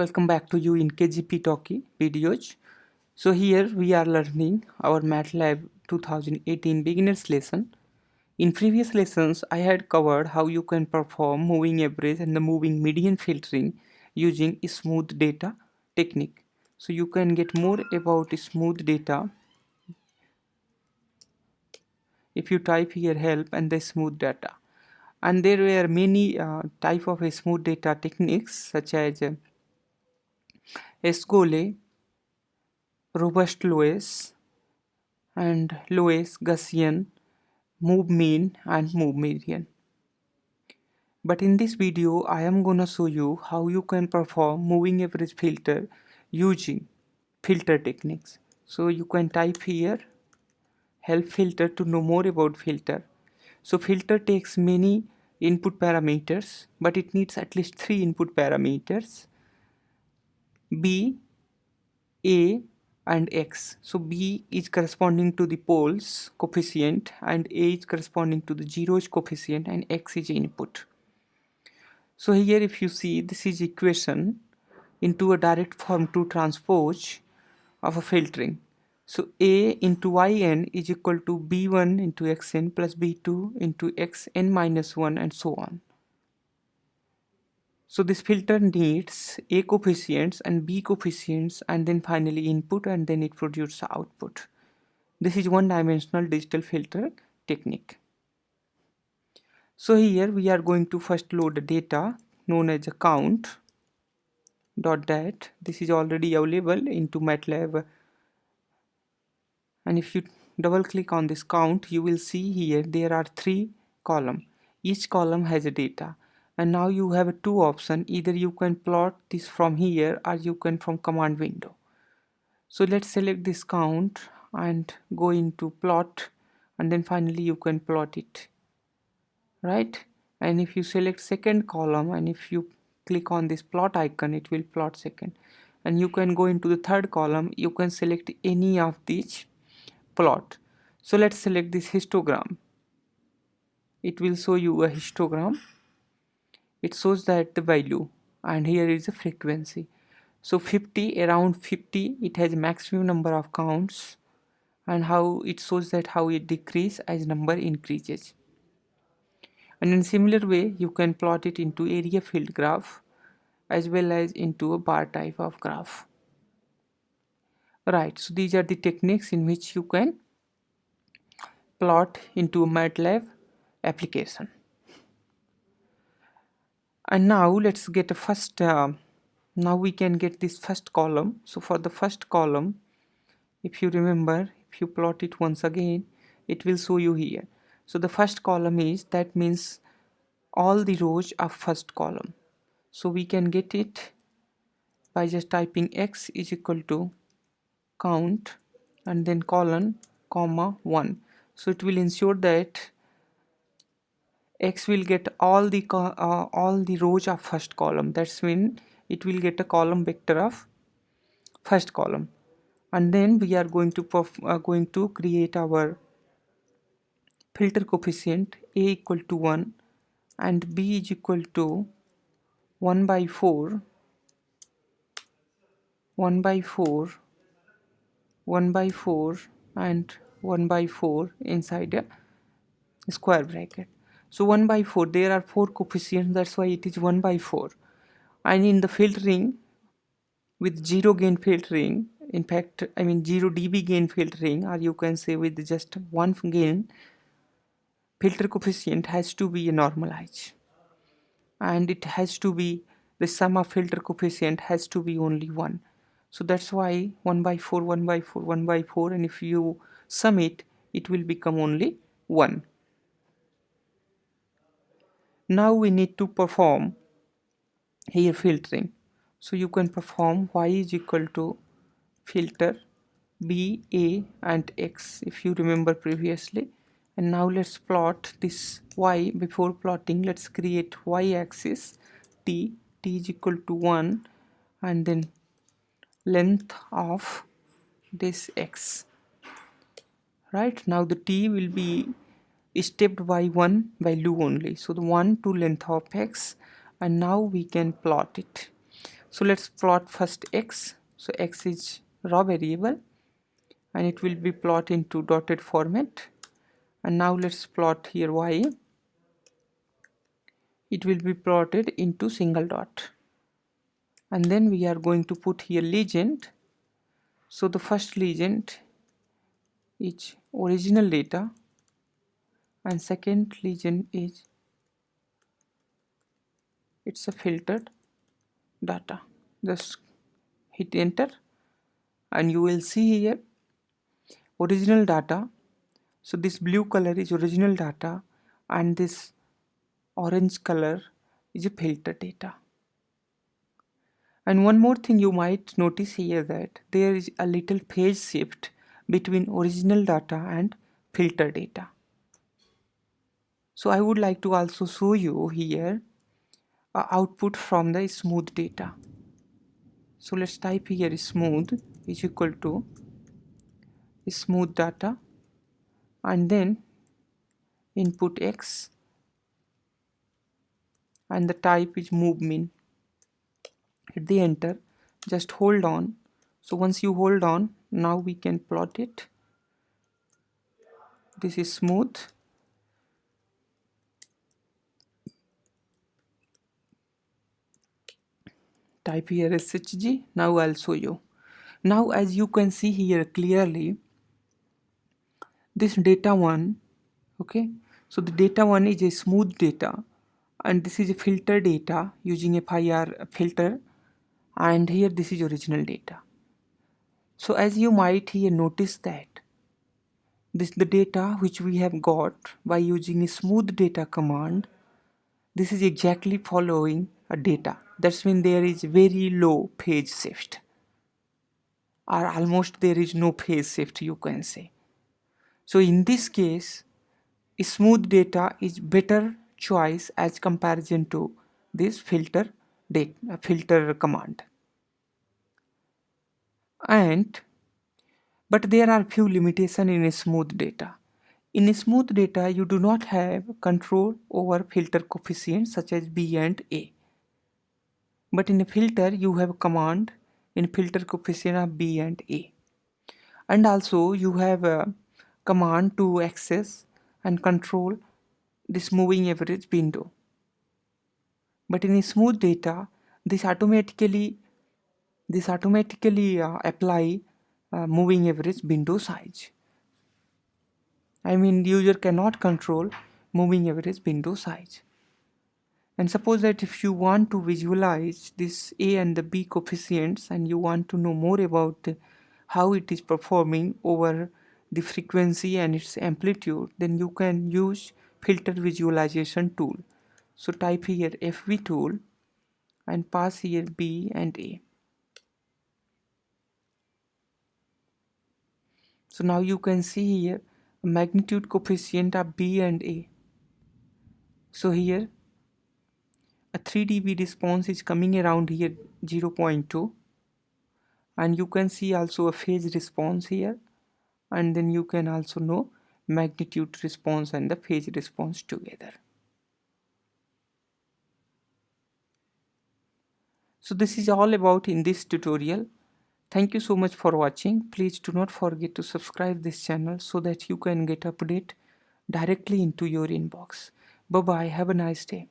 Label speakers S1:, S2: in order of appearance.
S1: welcome back to you in KGP Talkie videos. So here we are learning our MATLAB 2018 beginners lesson. In previous lessons I had covered how you can perform moving average and the moving median filtering using a smooth data technique. So you can get more about smooth data if you type here help and the smooth data. And there were many type of smooth data techniques such as Escole, robust Loess and Loess Gaussian, move mean and move median. But in this video I am gonna show you how you can perform moving average filter using filter techniques. So you can type here help filter to know more about filter. So filter takes many input parameters, but it needs at least 3 input parameters: B, A and X. So B is corresponding to the poles coefficient and A is corresponding to the zeros coefficient and X is input. So here if you see, this is equation into a direct form to transpose of a filtering. So A into yn is equal to b1 into xn plus b2 into xn minus 1 and so on. So this filter needs A coefficients and B coefficients and then finally input, and then it produces output. This is one-dimensional digital filter technique. So here we are going to first load the data known as a count dot dat. This is already available into MATLAB, and if you double click on this count you will see here there are 3 columns. Each column has a data, and now you have two options: either you can plot this from here or you can from command window. So let's select this count and go into plot, and then finally you can plot it, right? And if you select second column and if you click on this plot icon, it will plot second. And you can go into the third column, you can select any of these plot. So let's select this histogram. It will show you a histogram. It shows that the value, and here is the frequency. So 50, around 50, it has maximum number of counts, and how it shows that how it decreases as number increases. And in similar way you can plot it into area field graph as well as into a bar type of graph. Right, so these are the techniques in which you can plot into a MATLAB application. And now let's get a first now we can get this first column. So for the first column, if you remember, if you plot it once again, it will show you here. So the first column is, that means all the rows of first column. So we can get it by just typing x is equal to count and then colon comma 1. So it will ensure that x will get all the rows of first column. That's when it will get a column vector of first column. And then we are going to create our filter coefficient a equal to 1 and b is equal to 1 by 4, 1 by 4, 1 by 4 and 1 by 4 inside a square bracket. So 1 by 4, there are 4 coefficients, that's why it is 1 by 4. And in the filtering with zero gain filtering, in fact I mean 0 dB gain filtering, or you can say with just 1 gain, filter coefficient has to be normalized, and it has to be, the sum of filter coefficient has to be only 1. So that's why 1 by 4, 1 by 4, 1 by 4, and if you sum it, it will become only 1. Now we need to perform here filtering. So you can perform y is equal to filter b, a and x, if you remember previously. And now let's plot this y. Before plotting, let's create y-axis t is equal to 1 and then length of this x. Right, now the t will be stepped by one value only, so the 1 to length of x, and now we can plot it. So let's plot first x. So x is raw variable and it will be plotted into dotted format. And now let's plot here y. It will be plotted into single dot. And then we are going to put here legend. So the first legend is original data and second legend is it's a filtered data. Just hit enter and you will see here original data. So this blue color is original data and this orange color is a filter data. And one more thing you might notice here, that there is a little phase shift between original data and filter data. So I would like to also show you here a output from the smooth data. So let's type here smooth is equal to smooth data and then input x and the type is move min. Hit the enter, just hold on. So once you hold on, now we can plot it. This is smooth. Type here SHG. Now I'll show you. Now as you can see here clearly, this data 1, okay, so the data 1 is a smooth data and this is a filter data using a FIR filter, and here this is original data. So as you might here notice that this the data which we have got by using a smooth data command, this is exactly following a data. That's when there is very low phase shift, or almost there is no phase shift, you can say. So in this case, smooth data is better choice as comparison to this filter command. But there are few limitations in smooth data. In smooth data, you do not have control over filter coefficients such as B and A. But in a filter, you have a command in filter coefficient of B and A. And also you have a command to access and control this moving average window. But in smooth data, this automatically apply moving average window size. I mean, user cannot control moving average window size. And suppose that if you want to visualize this A and the B coefficients and you want to know more about how it is performing over the frequency and its amplitude, then you can use filter visualization tool. So type here FV tool and pass here B and A. So now you can see here a magnitude coefficient of B and A. So here a 3 dB response is coming around here 0.2, and you can see also a phase response here, and then you can also know magnitude response and the phase response together. So this is all about in this tutorial. Thank you so much for watching. Please do not forget to subscribe this channel so that you can get update directly into your inbox. Bye bye. Have a nice day.